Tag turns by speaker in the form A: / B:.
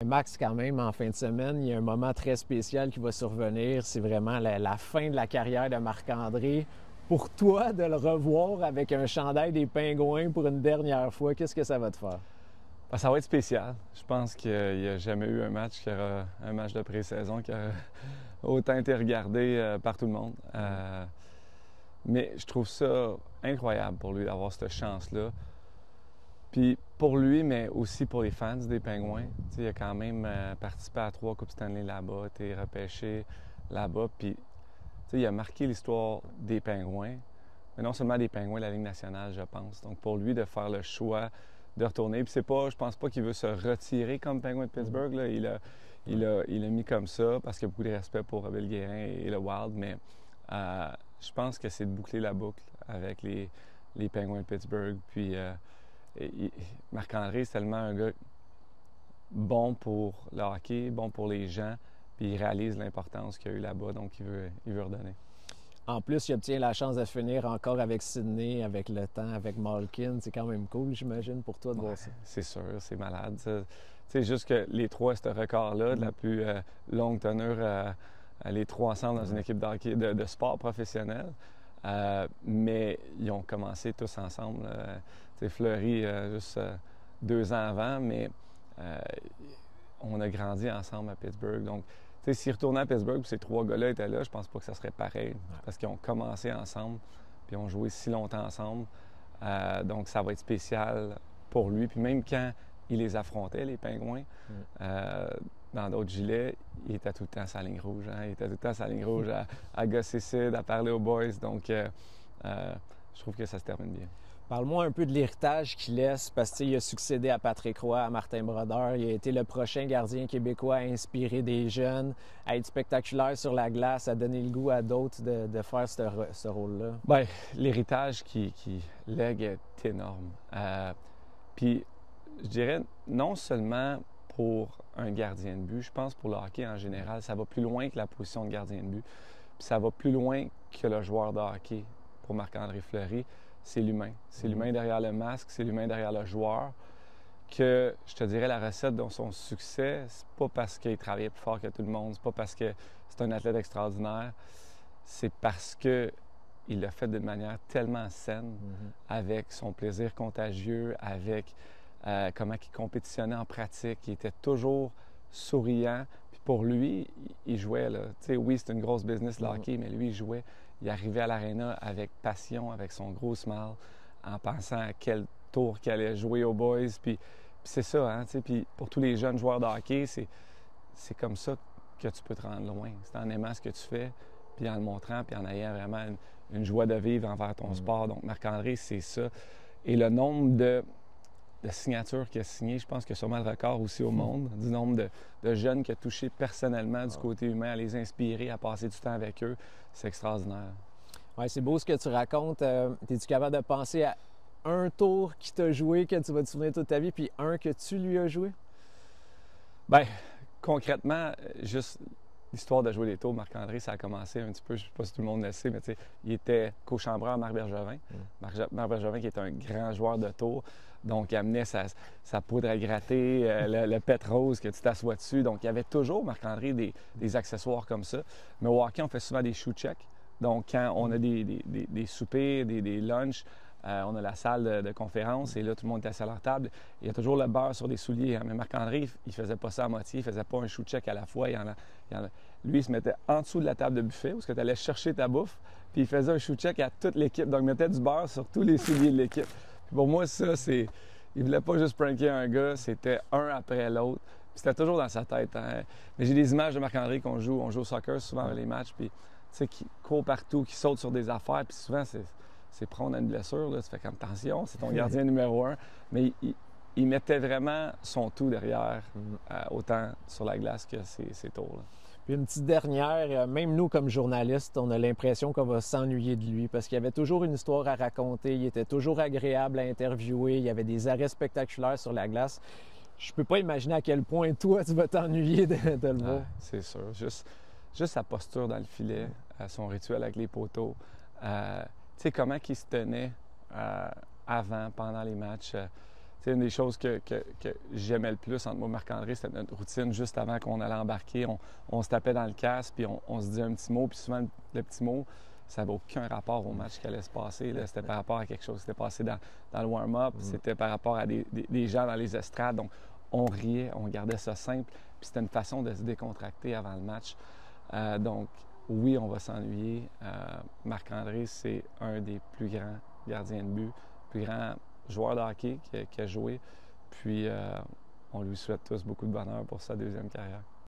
A: Max, quand même, en fin de semaine, il y a un moment très spécial qui va survenir. C'est vraiment la fin de la carrière de Marc-André. Pour toi, de le revoir avec un chandail des Pingouins pour une dernière fois, qu'est-ce que ça va te faire?
B: Ben, ça va être spécial. Je pense qu'il n'y a jamais eu un match un match de pré-saison qui a autant été regardé par tout le monde. Mais je trouve ça incroyable pour lui d'avoir cette chance-là. Puis pour lui, mais aussi pour les fans des Pingouins. Tu sais, il a quand même participé à 3 Coupes Stanley là-bas, été repêché là-bas. Puis tu sais, il a marqué l'histoire des Pingouins, mais non seulement des Pingouins de la Ligue nationale, je pense. Donc pour lui, de faire le choix de retourner. Puis c'est pas, je pense pas qu'il veut se retirer comme Pingouin de Pittsburgh. Là. Il a mis comme ça parce qu'il a beaucoup de respect pour Bill Guérin et le Wild, mais je pense que c'est de boucler la boucle avec les Pingouins de Pittsburgh. Puis Marc-André, c'est tellement un gars bon pour le hockey, bon pour les gens, puis il réalise l'importance qu'il y a eu là-bas, donc il veut redonner.
A: En plus, il obtient la chance de finir encore avec Sidney, avec le temps, avec Malkin. C'est quand même cool, j'imagine, pour toi de voir ça.
B: C'est sûr, c'est malade. C'est juste que les trois, ce record-là, de la plus longue tenure, les trois ensemble dans une équipe de, hockey, de sport professionnel. Mais ils ont commencé tous ensemble. Fleury, juste 2 ans avant, mais on a grandi ensemble à Pittsburgh. Donc, s'ils retournaient à Pittsburgh et ces 3 gars-là étaient là, je pense pas que ça serait pareil. Parce qu'ils ont commencé ensemble, puis ont joué si longtemps ensemble. Donc, ça va être spécial pour lui. Puis même quand il les affrontait, les Pingouins, dans d'autres gilets, il était tout le temps sur la ligne rouge. Hein? Il était tout le temps sur la ligne rouge à gosser Sid, à parler aux boys. Donc, je trouve que ça se termine bien.
A: Parle-moi un peu de l'héritage qu'il laisse, parce qu'il a succédé à Patrick Roy, à Martin Brodeur. Il a été le prochain gardien québécois à inspirer des jeunes, à être spectaculaire sur la glace, à donner le goût à d'autres de faire ce rôle-là.
B: Bien, l'héritage qu'il lègue est énorme. Puis, je dirais, non seulement pour un gardien de but, je pense pour le hockey en général, ça va plus loin que la position de gardien de but. Puis ça va plus loin que le joueur de hockey pour Marc-André Fleury. C'est l'humain. C'est l'humain derrière le masque, c'est l'humain derrière le joueur. Que je te dirais, la recette de son succès, c'est pas parce qu'il travaillait plus fort que tout le monde, c'est pas parce que c'est un athlète extraordinaire, c'est parce que il l'a fait d'une manière tellement saine, avec son plaisir contagieux, avec comment il compétitionnait en pratique. Il était toujours souriant. Puis pour lui, il jouait. Là. Oui, c'est une grosse business, le hockey, mais lui, il jouait. Il arrivait à l'aréna avec passion, avec son gros smile, en pensant à quel tour qu'il allait jouer aux boys. Puis c'est ça, hein, puis pour tous les jeunes joueurs de hockey, c'est comme ça que tu peux te rendre loin. C'est en aimant ce que tu fais, puis en le montrant, puis en ayant vraiment une joie de vivre envers ton sport. Donc Marc-André, c'est ça. Et le nombre de signatures qu'il a signées, je pense qu'il y a sûrement le record aussi au monde, du nombre de jeunes qu'il a touchés personnellement du côté humain, à les inspirer, à passer du temps avec eux. C'est extraordinaire.
A: Oui, c'est beau ce que tu racontes. Es-tu capable de penser à un tour qui t'a joué, que tu vas te souvenir toute ta vie, puis un que tu lui as joué?
B: Bien, concrètement, juste l'histoire de jouer des tours, Marc-André, ça a commencé un petit peu, je ne sais pas si tout le monde le sait, mais tu sais, il était co-chambreur à Marc Bergevin. Marc Bergevin qui est un grand joueur de tours. Donc, il amenait sa poudre à gratter, le pet rose que tu t'assois dessus. Donc, il y avait toujours, Marc-André, des accessoires comme ça. Mais au hockey, on fait souvent des shoe-checks. Donc, quand on a des soupers, des lunchs, on a la salle de conférence et là, tout le monde est assis à leur table. Il y a toujours le beurre sur des souliers. Hein? Mais Marc-André, il faisait pas ça à moitié. Il faisait pas un shoe-check à la fois. Lui, il se mettait en dessous de la table de buffet où tu allais chercher ta bouffe. Puis il faisait un shoe-check à toute l'équipe. Donc, il mettait du beurre sur tous les souliers de l'équipe. Puis pour moi, ça, c'est... Il voulait pas juste pranker un gars. C'était un après l'autre. Puis c'était toujours dans sa tête. Hein? Mais j'ai des images de Marc-André qu'on joue. On joue au soccer souvent dans les matchs. Puis, tu sais, qui court partout, qui saute sur des affaires. Puis souvent, c'est prendre à une blessure. Là. Tu fais comme attention, c'est ton gardien numéro 1. Mais il mettait vraiment son tout derrière, autant sur la glace que ses tours. Là.
A: Puis une petite dernière, même nous comme journalistes, on a l'impression qu'on va s'ennuyer de lui parce qu'il y avait toujours une histoire à raconter, il était toujours agréable à interviewer, il y avait des arrêts spectaculaires sur la glace. Je peux pas imaginer à quel point toi, tu vas t'ennuyer de le voir.
B: C'est sûr. Juste sa posture dans le filet, son rituel avec les poteaux. Tu sais, comment il se tenait avant, pendant les matchs. c'est une des choses que j'aimais le plus entre moi et Marc-André, c'était notre routine juste avant qu'on allait embarquer. On se tapait dans le casque, puis on se disait un petit mot, puis souvent le petit mot, ça n'avait aucun rapport au match qui allait se passer. C'était par rapport à quelque chose qui s'était passé dans le warm-up, c'était par rapport à des gens dans les estrades. Donc, on riait, on gardait ça simple, puis c'était une façon de se décontracter avant le match. Donc, oui, on va s'ennuyer. Marc-André, c'est un des plus grands gardiens de but, plus grand joueur de hockey qui a joué. Puis, on lui souhaite tous beaucoup de bonheur pour sa deuxième carrière.